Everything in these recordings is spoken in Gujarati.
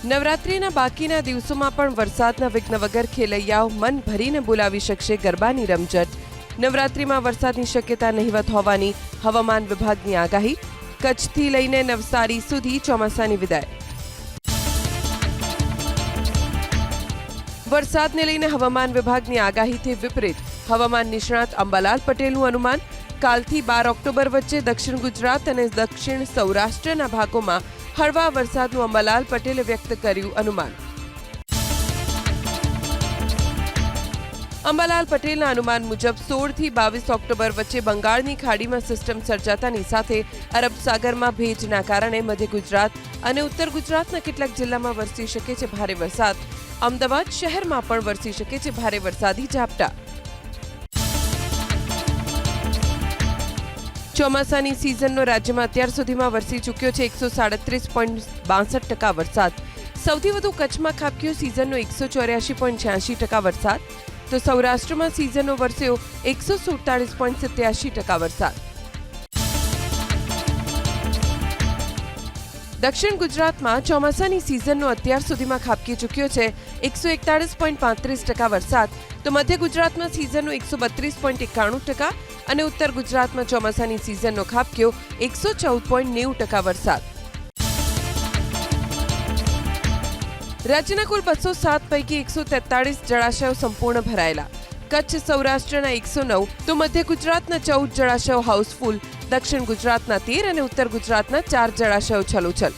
નવરાત્રિના બાકીના દિવસોમાં પણ વરસાદના વિઘ્ન વગર ખેલૈયાઓ મન ભરીને બોલાવી શકશે ગરબાની રમઝટ. નવરાત્રિમાં વરસાદની શક્યતા નહિવત હોવાની હવામાન વિભાગની આગાહી. કચ્છથી લઈને નવસારી સુધી ચોમાસાની વિદાય. વરસાદને લઈને હવામાન વિભાગની આગાહીથી વિપરીત હવામાન નિષ્ણાત અંબાલાલ પટેલનું અનુમાન. કાલથી 12 ઓક્ટોબર વચ્ચે દક્ષિણ ગુજરાત અને દક્ષિણ સૌરાષ્ટ્રના ભાગોમાં હળવા વરસાદનું અંબાલાલ પટેલે વ્યક્ત કર્યું અનુમાન. અંબાલાલ પટેલના અનુમાન મુજબ 16 થી 22 ઓક્ટોબર વચ્ચે બંગાળની ખાડીમાં સિસ્ટમ સર્જાતાની સાથે અરબ સાગરમાં ભેજના કારણે મધ્ય ગુજરાત અને ઉત્તર ગુજરાતના કેટલાક જિલ્લામાં વરસી શકે છે ભારે વરસાદ. અમદાવાદ શહેરમાં પણ વરસી શકે છે ભારે વરસાદી ઝાપટા. ચોમાસાની સિઝનનો રાજ્યમાં અત્યાર સુધીમાં વરસી ચૂક્યો છે 137.62% વરસાદ. સૌથી વધુ કચ્છમાં ખાબક્યો સિઝનનો 184.86% વરસાદ. તો સૌરાષ્ટ્રમાં સિઝનનો વરસ્યો 147.87% વરસાદ. દક્ષિણ ગુજરાતમાં ચોમાસાની સિઝનનો અત્યાર સુધીમાં ખાબકી ચૂક્યો છે 141.35% વરસાદ. તો મધ્ય ગુજરાતમાં સિઝનનો 132.91% અને ઉત્તર ગુજરાતમાં ચોમાસાની સિઝનનો ખાબક્યો 114.90% વરસાદ. રાજ્યના કુલ 207 પૈકી 143 જળાશયો સંપૂર્ણ ભરાયેલા. કચ્છ સૌરાષ્ટ્રના 109 તો મધ્ય ગુજરાતના 14 જળાશયો હાઉસફુલ. દક્ષિણ ગુજરાતના 13 અને ઉત્તર ગુજરાતના 4 જળાશયો છલોછલ.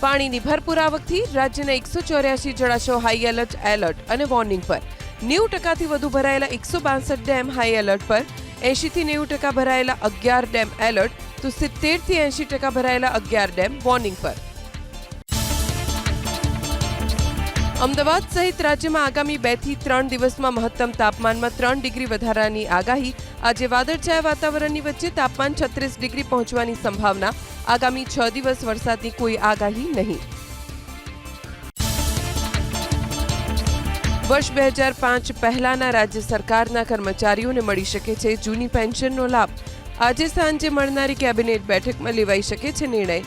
પાણીની ભરપૂર આવકથી રાજ્યના 184 જળાશયો હાઈ એલર્ટ અને વોર્નિંગ પર. 90% વધુ ભરાયેલા 162 ડેમ હાઈ એલર્ટ પર. 80 થી 90% ભરાયેલા 11 ડેમ એલર્ટ તો 70 થી 80% ભરાયેલા 11 ડેમ વોર્નિંગ પર. અમદાવાદ સહિત રાજ્યમાં આગામી 2 થી 3 દિવસમાં મહત્તમ તાપમાનમાં 3 ડિગ્રી વધારાની આગાહી. આજે વાદળછાયા વાતાવરણની વચ્ચે તાપમાન 36 ડિગ્રી પહોંચવાની સંભાવના. આગામી 6 દિવસ વરસાદની કોઈ આગાહી નહીં. વર્ષ 2005 પહેલાના રાજ્ય સરકારના કર્મચારીઓને મળી શકે છે જૂની પેન્શનનો લાભ. આજે સાંજે મળનારી કેબિનેટ બેઠકમાં લેવાઈ શકે છે નિર્ણય.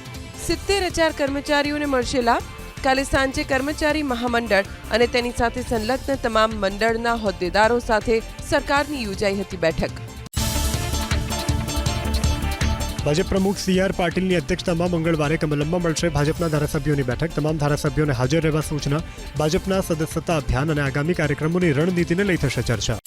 70,000 કર્મચારીઓને મળશે લાભ. કાલે સાંજે કર્મચારી મહામંડળ અને તેની સાથે સંલગ્ન તમામ મંડળના હોદ્દેદારો સાથે સરકારની યોજાઈ હતી બેઠક. ભાજપ પ્રમુખ CR પાટીલની અધ્યક્ષતામાં મંગળવારે કમલમમાં મળશે ભાજપના ધારાસભ્યોની બેઠક. તમામ ધારાસભ્યોને હાજર રહેવા સૂચના. ભાજપના સદસ્યતા અભિયાન અને આગામી કાર્યક્રમોની રણનીતિને લઈ થશે ચર્ચા.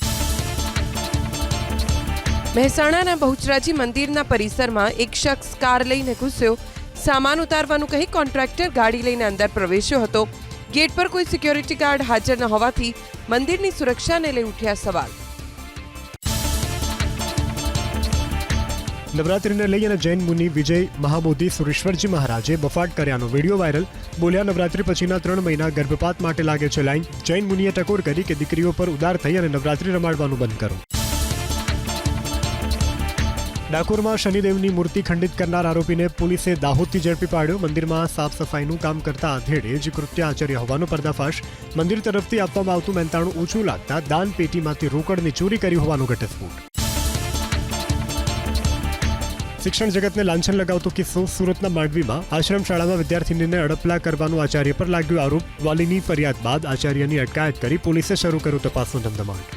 મહેસાણાના બહુચરાજી મંદિરના પરિસરમાં એક શખ્સ કાર લઈને ઘૂસ્યો. સામાન ઉતારવાનું કહી કોન્ટ્રાક્ટર ગાડી લઈને અંદર પ્રવેશ્યો હતો. ગેટ પર કોઈ સિક્યોરિટી ગાર્ડ હાજર ન હોવાથી મંદિરની સુરક્ષાને લઈ ઉઠ્યા સવાલ. નવરાત્રિને લઈ અને જૈન મુનિ વિજય મહાબોધિ સુરેશ્વરજી મહારાજે બફાટ કર્યાનો વિડીયો વાયરલ. બોલ્યા, નવરાત્રિ પછીના 3 મહિના ગર્ભપાત માટે લાગે છે લાઈન. જૈન મુનિએ ટકોર કરી કે દીકરીઓ પર ઉદાર થઈ અને નવરાત્રિ રમાડવાનું બંધ કરો. ડાકોરમાં શનિદેવની મૂર્તિ ખંડિત કરનાર આરોપીને પોલીસે દાહોદથી ઝડપી પાડ્યો. મંદિરમાં સાફ સફાઈનું કામ કરતા આધેડે જ કૃત્ય આચર્ય હોવાનો પર્દાફાશ. મંદિર તરફથી આપવામાં આવતું મહેનતાણું ઓછું લાગતા દાન પેટીમાંથી રોકડની ચોરી કરી હોવાનો ઘટસ્ફોટ. શિક્ષણ જગતને લાંછન લગાવતો કિસ્સો સુરતના માંડવીમાં. આશ્રમ શાળામાં વિદ્યાર્થીનીને અડપલા કરવાનો આચાર્ય પર લાગ્યો આરોપ. વાલીની ફરિયાદ બાદ આચાર્યની અટકાયત કરી પોલીસે શરૂ કર્યો તપાસનો ધમધમાટ.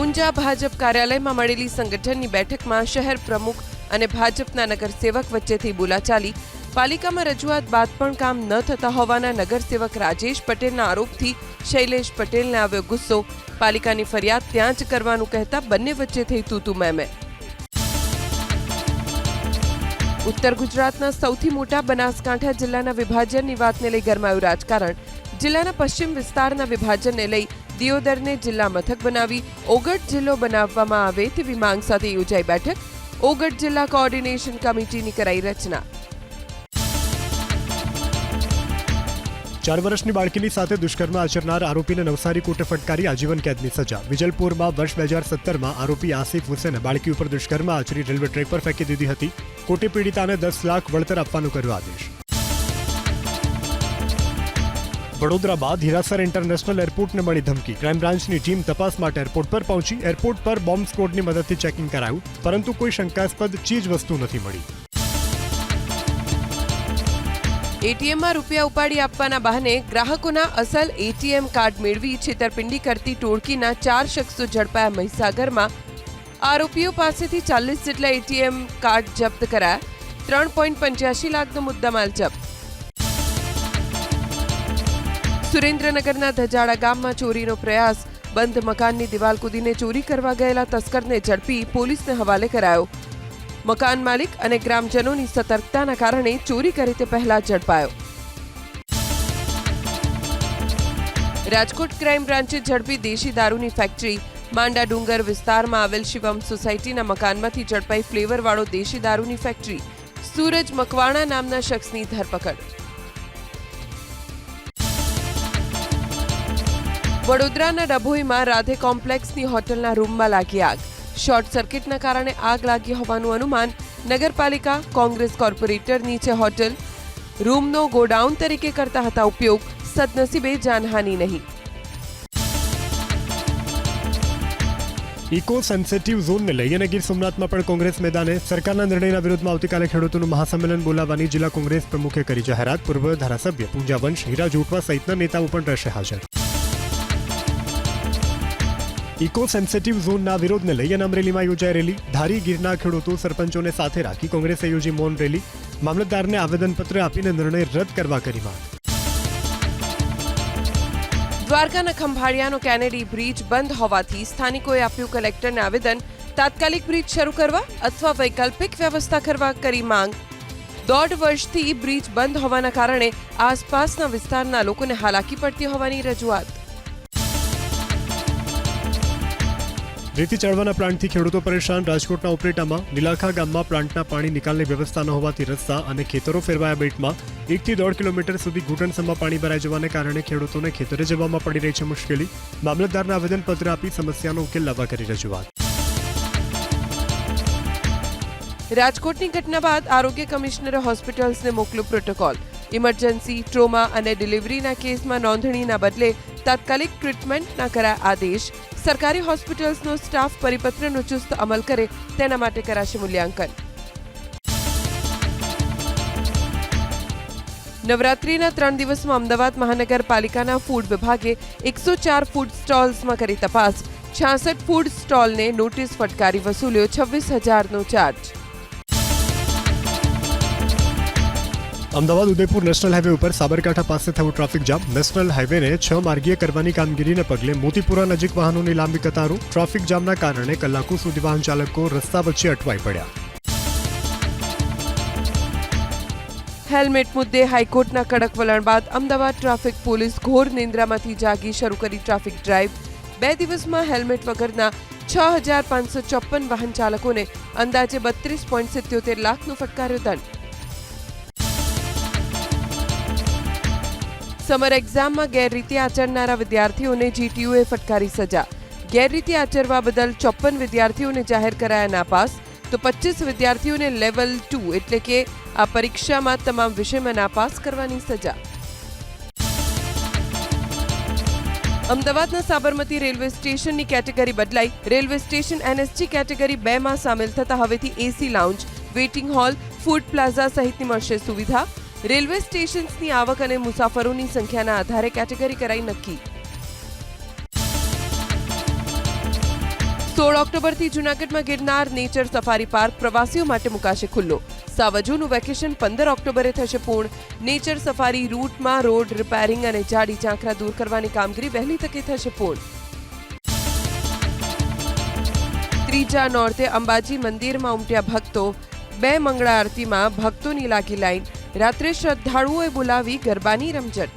ઊંઝા ભાજપ કાર્યાલયમાં મળેલી સંગઠનની બેઠકમાં શહેર પ્રમુખ અને ભાજપના નગરસેવક વચ્ચેથી બોલાચાલી. પાલિકામાં રજૂઆત બાદ પણ કામ ન થતા હોવાના નગરસેવક રાજેશ પટેલના આરોપથી શૈલેષ પટેલને આવ્યો ગુસ્સો. પાલિકાની ફરિયાદ ત્યાં જ કરવાનું કહેતા બંને વચ્ચે થઈ તૂતું મેમે. ઉત્તર ગુજરાતના સૌથી મોટા બનાસકાંઠા જિલ્લાના વિભાજનની વાતને લઈ ગરમાયું રાજકારણ. જિલ્લાના પશ્ચિમ વિસ્તારના વિભાજનને લઈ દિયોદરને જિલ્લા મથક બનાવી ઓગઢ જિલ્લો બનાવવામાં આવે તેવી માંગ સાથે યોજાઈ બેઠક. ઓગઢ જિલ્લા કોઓર્ડિનેશન કમિટીની કરાઈ રચના. 4 વર્ષની બાળકીની સાથે દુષ્કર્મ આચરનાર આરોપીને નવસારી કોર્ટે ફટકારી આજીવન કેદની સજા. વિજલપુરમાં વર્ષ 2017માં આરોપી આસિફ હુસેને બાળકી ઉપર દુષ્કર્મ આચરી રેલવે ટ્રેક પર ફેંકી દીધી હતી. કોર્ટે પીડિતાને 10 લાખ વળતર આપવાનો કર્યો આદેશ. વડોદરા બાદ હીરાસર ઇન્ટરનેશનલ એરપોર્ટને મળી ધમકી. ક્રાઇમ બ્રાન્ચની ટીમ તપાસ માટે એરપોર્ટ પર પહોંચી. એરપોર્ટ પર બોમ્બ સ્ક્વોડની મદદથી ચેકિંગ કરાયું, પરંતુ કોઈ શંકાસ્પદ ચીજ વસ્તુ નથી મળી. એટીએમમાં રૂપિયા ઉપાડી આપવાના બહાને ગ્રાહકોના અસલ એટીએમ કાર્ડ મેળવી છેતરપિંડી કરતી ટોળકીના 4 શખ્સો ઝડપાયા. મહીસાગરમાં આરોપીઓ પાસેથી 40 જેટલા એટીએમ કાર્ડ જપ્ત કરાયા. 3.85 લાખનો મુદ્દામાલ જપ્ત. સુરેન્દ્રનગરના ધજાડા ગામમાં ચોરીનો પ્રયાસ. બંધ મકાનની દિવાલ કૂદીને ચોરી કરવા ગયેલા તસ્કરને ઝડપી પોલીસને હવાલે કરાયો. મકાન માલિક અને ગ્રામજનોની સતર્કતાના કારણે ચોરી કરી તે પહેલા ઝડપાયો. રાજકોટ ક્રાઇમ બ્રાન્ચે ઝડપી દેશી દારૂની ફેક્ટરી. માંડા ડુંગર વિસ્તારમાં આવેલ શિવમ સોસાયટીના મકાનમાંથી ઝડપાઈ ફ્લેવરવાળો દેશી દારૂની ફેક્ટરી. સૂરજ મકવાણા નામના શખ્સની ધરપકડ. વડોદરાના ડભોઈમાં રાધે કોમ્પ્લેક્સની હોટલના રૂમમાં લાગી આગ. શોર્ટ સર્કિટના કારણે આગ લાગી હોવાનું અનુમાન. નગરપાલિકા કોંગ્રેસ કોર્પોરેટર નીચે હોટલ રૂમનો ગોડાઉન તરીકે કરતા હતા ઉપયોગ. સદનસીબે જાનહાનિ નહીં. ઇકો સેન્સિટિવ ઝોનને લઈ અને ગીર સોમનાથમાં પણ કોંગ્રેસ મેદાને. સરકારના નિર્ણયના વિરોધમાં આવતીકાલે ખેડૂતોનું મહાસંમેલન બોલાવવાની જિલ્લા કોંગ્રેસ પ્રમુખે કરી જાહેરાત. પૂર્વ ધારાસભ્ય પૂંજા વંશ, હીરા જોટવા સહિતના નેતાઓ પણ રહેશે હાજર. ઇકો સેન્સિટિવ ઝોનના વિરોધને લઈ અને અમરેલીમાં યોજાઈ રેલી. ધારી ગીરના ખેડૂતો સરપંચોને સાથે રાખી કોંગ્રેસે યોજી મૌન રેલી. મામલતદારને આવેદનપત્ર આપીને નિર્ણય રદ કરવા કરી માંગ. દ્વારકાના ખંભાળિયાનો કેનેડી બ્રિજ બંધ હોવાથી સ્થાનિકોએ આપ્યું કલેક્ટરને આવેદન. તાત્કાલિક બ્રિજ શરૂ કરવા અથવા વૈકલ્પિક વ્યવસ્થા કરવા કરી માંગ. 1.5 વર્ષથી બ્રિજ બંધ હોવાના કારણે આસપાસના વિસ્તારના લોકોને હાલાકી પડતી હોવાની રજૂઆત. રેતી ચડવાના પ્લાન્ટથી ખેડૂતો પરેશાન. રાજકોટના ઉપરેટામાં નીલાખા ગામમાં પ્લાન્ટના પાણી નિકાલની વ્યવસ્થા ન હોવાથી રસ્તા અને ખેતરો ફેરવાયા બેટમાં. 1 થી 1.5 કિલોમીટર સુધી ઘૂંટણસમાં પાણી ભરાઈ જવાને કારણે ખેડૂતોને ખેતરે જવામાં પડી રહી છે મુશ્કેલી. મામલતદારને આવેદનપત્ર આપી સમસ્યાનો ઉકેલ લાવવા કરી રજૂઆત. રાજકોટની ઘટના બાદ આરોગ્ય કમિશનરે હોસ્પિટલ્સને મોકલ્યો પ્રોટોકોલ. ઇમરજન્સી, ટ્રોમા અને ડિલિવરીના કેસમાં નોંધણીના બદલે તાત્કાલિક ટ્રીટમેન્ટના કરાયા આદેશ. સરકારી હોસ્પિટલ્સનો સ્ટાફ પરિપત્રનો ચુસ્ત અમલ કરે તેના માટે કરાશે મૂલ્યાંકન. નવરાત્રીના 3 દિવસમાં અમદાવાદ મહાનગરપાલિકાના ફૂડ વિભાગે 104 ફૂડ સ્ટોલ્સમાં કરી તપાસ. 66 ફૂડ સ્ટોલને નોટિસ ફટકારી વસૂલ્યો 26,000નો charge. Ahmedabad Udaipur national highway ઉપર સાબરકાંઠા પાસે થયું ટ્રાફિક જામ. નેશનલ હાઈવેને 6 માર્ગીય કરવાની કામગીરીને પગલે મોતીપુરા નજીક વાહનોની લાંબી કતારો. ટ્રાફિક જામના કારણે કલાકો સુધી વાહન ચાલકો રસ્તા વચ્ચે અટવાઈ પડ્યા. હેલ્મેટ મુદ્દે હાઈકોર્ટના કડક વલણ બાદ અમદાવાદ ટ્રાફિક પોલીસ ઘોર નિંદ્રામાંથી જાગી શરૂ કરી ટ્રાફિક ડ્રાઈવ. 2 દિવસમાં હેલ્મેટ વગરના 6,554 વાહન ચાલકોને અંદાજે 32.77 લાખનો ફટકાર્યો દંડ. સમર એક્ઝામમાં ગેરરીતિ આચરનારા વિદ્યાર્થીઓને જીટીયુએ ફટકારી સજા. ગેરરીતિ આચરવા બદલ 54 વિદ્યાર્થીઓને જાહેર કરાયા નાપાસ, તો 25 વિદ્યાર્થીઓને લેવલ 2 એટલે કે આ પરીક્ષામાં તમામ વિષયમાં નાપાસ કરવાની સજા. અમદાવાદના સાબરમતી રેલવે સ્ટેશનની કેટેગરી બદલાઈ. રેલવે સ્ટેશન એનએસજી કેટેગરી 2 માં સામેલ થતા હવેથી AC lounge, waiting hall, food plaza સહિતની મળશે સુવિધા. રેલવે સ્ટેશન્સની આવક અને મુસાફરોની સંખ્યાના આધારે કેટેગરી કરાઈ નક્કી. 16 ઓક્ટોબરથી જૂનાગઢમાં ગિરનાર નેચર સફારી પાર્ક પ્રવાસીઓ માટે મુકાશે ખુલ્લો. સાવજોનું વેકેશન 15 ઓક્ટોબરે થશે પૂર્ણ. નેચર સફારી રૂટમાં રોડ રિપેરિંગ અને જાડી ઝાંખરા દૂર કરવાની કામગીરી વહેલી તકે થશે પૂર્ણ. ત્રીજા નોરતે અંબાજી મંદિરમાં ઉમટ્યા ભક્તો. 2 મંગળા આરતીમાં ભક્તોની લાગી લાઈન. રાત્રે શ્રદ્ધાળુઓએ બોલાવી ગરબાની રમઝટ.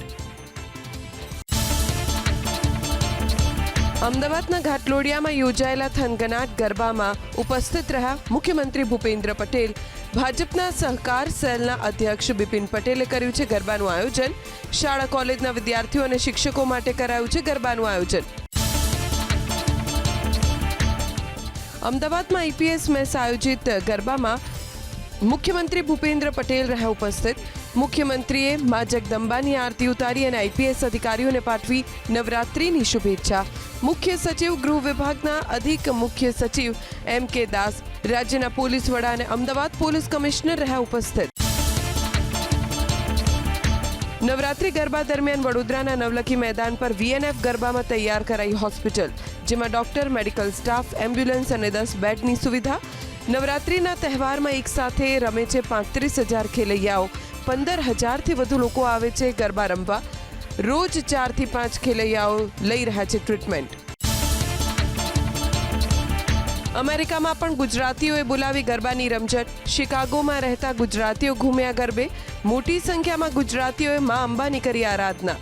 અમદાવાદના ઘાટલોડિયામાં યોજાયેલા થનગનાટ ગરબામાં ઉપસ્થિત રહ્યા મુખ્યમંત્રી ભૂપેન્દ્ર પટેલ. ભાજપના સહકાર સેલના અધ્યક્ષ બિપિન પટેલે કર્યું છે ગરબાનું આયોજન. શાળા કોલેજના વિદ્યાર્થીઓ અને શિક્ષકો માટે કરાયું છે ગરબાનું આયોજન. અમદાવાદમાં આઈપીએસ મેસ આયોજિત ગરબામાં મુખ્યમંત્રી ભૂપેન્દ્ર પટેલ રહ્યા ઉપસ્થિત. મુખ્યમંત્રીએ મા જગદંબાની આરતી ઉતારી અને આઈપીએસ અધિકારીઓને પાઠવી નવરાત્રિની શુભેચ્છા. મુખ્ય સચિવ ગૃહ વિભાગના અધિક મુખ્ય સચિવ એમ કે દાસ, રાજ્યના પોલીસ વડા અને અમદાવાદ પોલીસ કમિશનર રહ્યા ઉપસ્થિત. નવરાત્રી ગરબા દરમિયાન વડોદરાના નવલખી મેદાન પર વીએનએફ ગરબામાં તૈયાર કરાઈ હોસ્પિટલ, જેમાં ડોક્ટર, મેડિકલ સ્ટાફ, એમ્બ્યુલન્સ અને 10 બેડની સુવિધા. નવરાત્રીના તહેવારમાં એક સાથે રમે છે 35,000 ખેલૈયાઓ. 15,000થી વધુ લોકો આવે છે ગરબા રમવા. રોજ 4 થી 5 ખેલૈયાઓ લઈ રહ્યા છે ટ્રીટમેન્ટ. અમેરિકામાં પણ ગુજરાતીઓએ બોલાવી ગરબાની રમઝટ. શિકાગોમાં રહેતા ગુજરાતીઓ ઘૂમ્યા ગરબે. મોટી સંખ્યામાં ગુજરાતીઓએ મા અંબાની કરી આરાધના.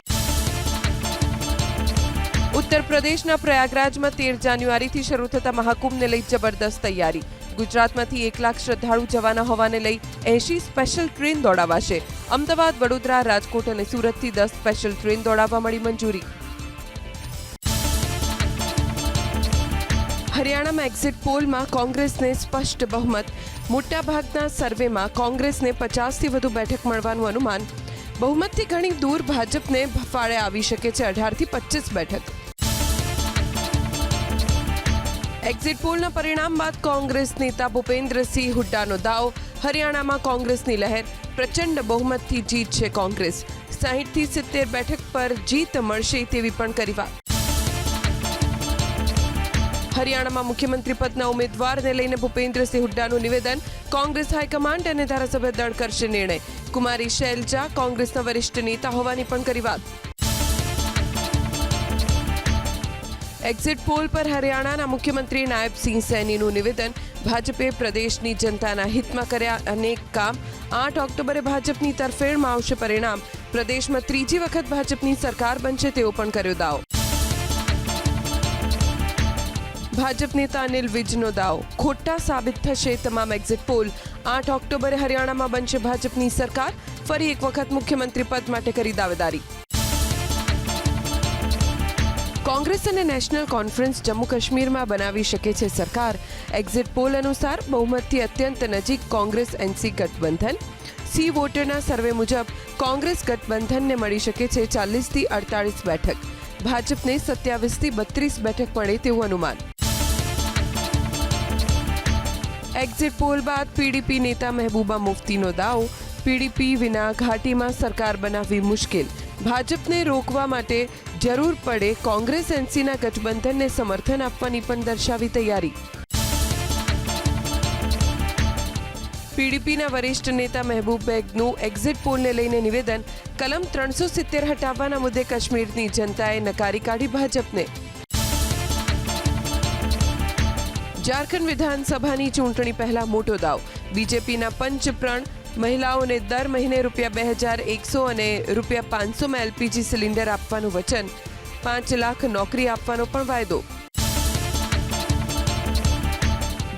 ઉત્તર પ્રદેશના પ્રયાગરાજમાં 13 જાન્યુઆરીથી શરૂ થતા મહાકુંભને લઈ જબરદસ્ત તૈયારી. ગુજરાતમાંથી 1 લાખ શ્રદ્ધાળુ જવાના હોવાને લઈ 80 સ્પેશિયલ ટ્રેન દોડાવાશે. અમદાવાદ, વડોદરા, રાજકોટ અને સુરતથી 10 સ્પેશિયલ ટ્રેન દોડાવવા મળી મંજૂરી. હરિયાણામાં એક્ઝિટ પોલમાં કોંગ્રેસને સ્પષ્ટ બહુમત. મોટાભાગના સર્વેમાં કોંગ્રેસને 50થી વધુ બેઠક મળવાનું અનુમાન. બહુમતથી ઘણી દૂર ભાજપને ફાળે આવી શકે છે 18થી 25 બેઠક. એક્ઝિટ પોલના પરિણામ બાદ કોંગ્રેસ નેતા ભૂપેન્દ્રસિંહ હુડ્ડાનો દાવ. હરિયાણામાં કોંગ્રેસની લહેર. પ્રચંડ બહુમતથી જીતશે કોંગ્રેસ. 60થી 70 બેઠક પર જીત મળશે તેવી પણ કરી વાત. હરિયાણામાં મુખ્યમંત્રી પદના ઉમેદવારને લઈને ભૂપેન્દ્રસિંહ હુડ્ડાનું નિવેદન. કોંગ્રેસ હાઈકમાન્ડ અને ધારાસભ્ય દળ કરશે નિર્ણય. કુમારી શૈલજા કોંગ્રેસના વરિષ્ઠ નેતા હોવાની પણ કરી વાત. એક્ઝિટ પોલ પર હરિયાણાના મુખ્યમંત્રી નાયબસિંહ સૈનીનું નિવેદન. ભાજપે પ્રદેશની જનતાના હિતમાં કર્યા અનેક કામ. 8 ઓક્ટોબરે ભાજપની તરફેણમાં આવશે પરિણામ. પ્રદેશમાં 3જી વખત ભાજપની સરકાર બનશે તેવો પણ કર્યો દાવ. ભાજપ નેતા અનિલ વિજનો દાવ. ખોટા સાબિત થશે તમામ એક્ઝિટ પોલ. 8 ઓક્ટોબરે હરિયાણામાં બનશે ભાજપની સરકાર. ફરી એક વખત મુખ્યમંત્રી પદ માટે કરી દાવેદારી. કોંગ્રેસ અને નેશનલ કોન્ફરન્સ જમ્મુ કાશ્મીરમાં બનાવી શકે છે સરકાર. એક્ઝિટ પોલ અનુસાર બહુમતથી અત્યંત નજીક કોંગ્રેસ એનસી ગઠબંધન. સી વોટરના સર્વે મુજબ કોંગ્રેસ ગઠબંધનને મળી શકે છે 40થી 48 બેઠક. ભાજપને 27થી 32 બેઠક મળે તેવું અનુમાન. એક્ઝિટ પોલ બાદ પીડીપી નેતા મહેબૂબા મુફ્તીનો દાવ. પીડીપી વિના ઘાટીમાં સરકાર બનાવવી મુશ્કેલ. ભાજપને રોકવા માટે જરૂર પડે કોંગ્રેસ એનસીના ગઠબંધનને સમર્થન આપવાની પણ દર્શાવી તૈયારી. પીડીપીના વરિષ્ઠ નેતા મહેબૂબ બેગનું એક્ઝિટ પોલને લઈને નિવેદન. કલમ 370 હટાવવાના મુદ્દે કાશ્મીરની જનતાએ નકારી કાઢી ભાજપને. ઝારખંડ વિધાનસભાની ચૂંટણી પહેલા મોટો દાવ. બીજેપીના પંચપ્રણ. મહિલાઓને દર મહિને ₹2,100 અને ₹500 એલપીજી સિલિન્ડર આપવાનું વચન. 5 લાખ નોકરી આપવાનો પણ વાયદો.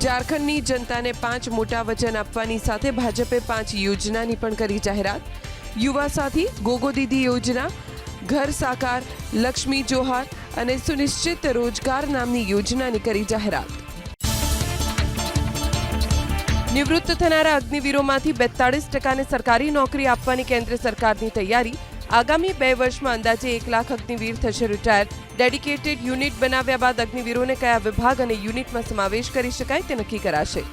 ઝારખંડની જનતાને 5 મોટા વચન આપવાની સાથે ભાજપે 5 યોજનાની પણ કરી જાહેરાત. યુવા સાથી, ગોગો દીદી યોજના, ઘર સાકાર, લક્ષ્મી જોહાર અને સુનિશ્ચિત રોજગાર નામની યોજનાની કરી જાહેરાત. નિવૃત્ત થનારા અગ્નિવીરોમાંથી 42% સરકારી નોકરી આપવાની કેન્દ્ર સરકારની તૈયારી. આગામી 2 વર્ષમાં અંદાજે 1 લાખ અગ્નિવીર થશે રિટાયર. ડેડિકેટેડ યુનિટ બનાવ્યા બાદ અગ્નિવીરોને કયા વિભાગ અને યુનિટમાં સમાવેશ કરી શકાય તે નક્કી કરાશે.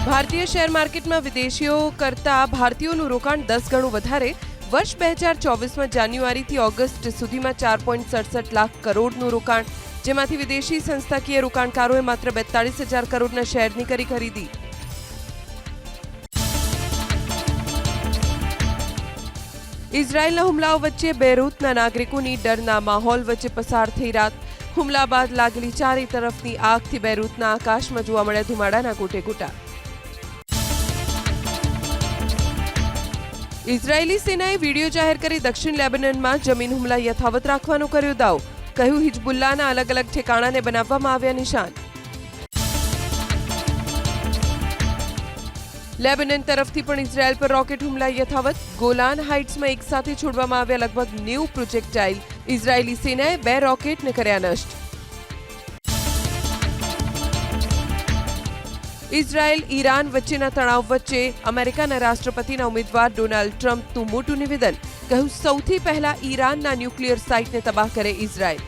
ભારતીય શેર માર્કેટમાં વિદેશીઓ કરતા ભારતીયોનું રોકાણ 10 ગણું વધારે. વર્ષ 2024માં જાન્યુઆરીથી ઓગસ્ટ સુધીમાં 4.67 લાખ કરોડનું રોકાણ, જેમાંથી વિદેશી સંસ્થાકીય રોકાણકારોએ માત્ર 42,000 કરોડના શેરની કરી ખરીદી. ઇઝરાયેલના હુમલાઓ વચ્ચે બેરૂતના નાગરિકોની ડરના માહોલ વચ્ચે પસાર થઈ રાત. હુમલા બાદ લાગેલી ચારે તરફની આગથી બેરૂતના આકાશમાં જોવા મળ્યા ધુમાડાના ગોટેગોટા. ઇઝરાયેલી સેનાએ વિડીયો જાહેર કરી દક્ષિણ લેબનનમાં જમીન હુમલા યથાવત રાખવાનો કર્યો દાવ. કહ્યું હિઝબુલ્લાના અલગ અલગ ઠેકાણાને બનાવવામાં આવ્યા નિશાન. લેબનન તરફથી પણ ઇઝરાયેલ પર રોકેટ હુમલા યથાવત. ગોલાન હાઇટ્સમાં એક સાથે છોડવામાં આવ્યા લગભગ 90 પ્રોજેક્ટાઇલ. ઇઝરાયેલી સેનાએ 2 રોકેટને કર્યા નષ્ટ. ઇઝરાયેલ ઈરાન વચ્ચેના તણાવ વચ્ચે અમેરિકાના રાષ્ટ્રપતિના ઉમેદવાર ડોનાલ્ડ ટ્રમ્પનું મોટું નિવેદન, કહ્યું સૌથી પહેલા ઈરાનના ન્યુક્લિયર સાઇટને તબાહ કરે ઇઝરાયેલ.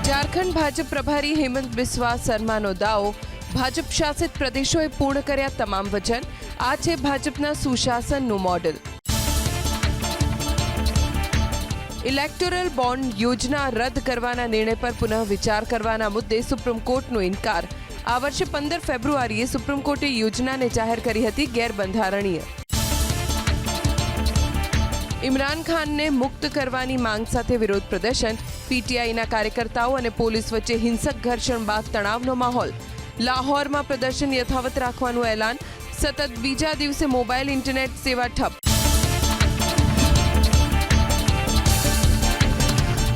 ઝારખંડ ભાજપ પ્રભારી હેમંત બિસ્વા શર્માનો દાવો, ભાજપ શાસિત પ્રદેશોએ પૂર્ણ કર્યા તમામ વચન, આ છે ભાજપના સુશાસનનું મોડેલ. ઇલેક્ટોરલ બોન્ડ યોજના રદ કરવાના નિર્ણય પર પુનઃ વિચાર કરવાના મુદ્દે સુપ્રીમ કોર્ટનો ઇનકાર. આ વર્ષે 15 ફેબ્રુઆરીએ સુપ્રીમ કોર્ટે યોજનાને જાહેર કરી હતી ગેરબંધારણીય. ઇમરાન ખાનને મુક્ત કરવાની માંગ સાથે વિરોધ પ્રદર્શન, પીટીઆઈના કાર્યકર્તાઓ અને પોલીસ વચ્ચે હિંસક ઘર્ષણ બાદ તણાવનો માહોલ. લાહોરમાં પ્રદર્શન યથાવત રાખવાનું એલાન, સતત બીજા દિવસે મોબાઈલ ઇન્ટરનેટ સેવા ઠપ.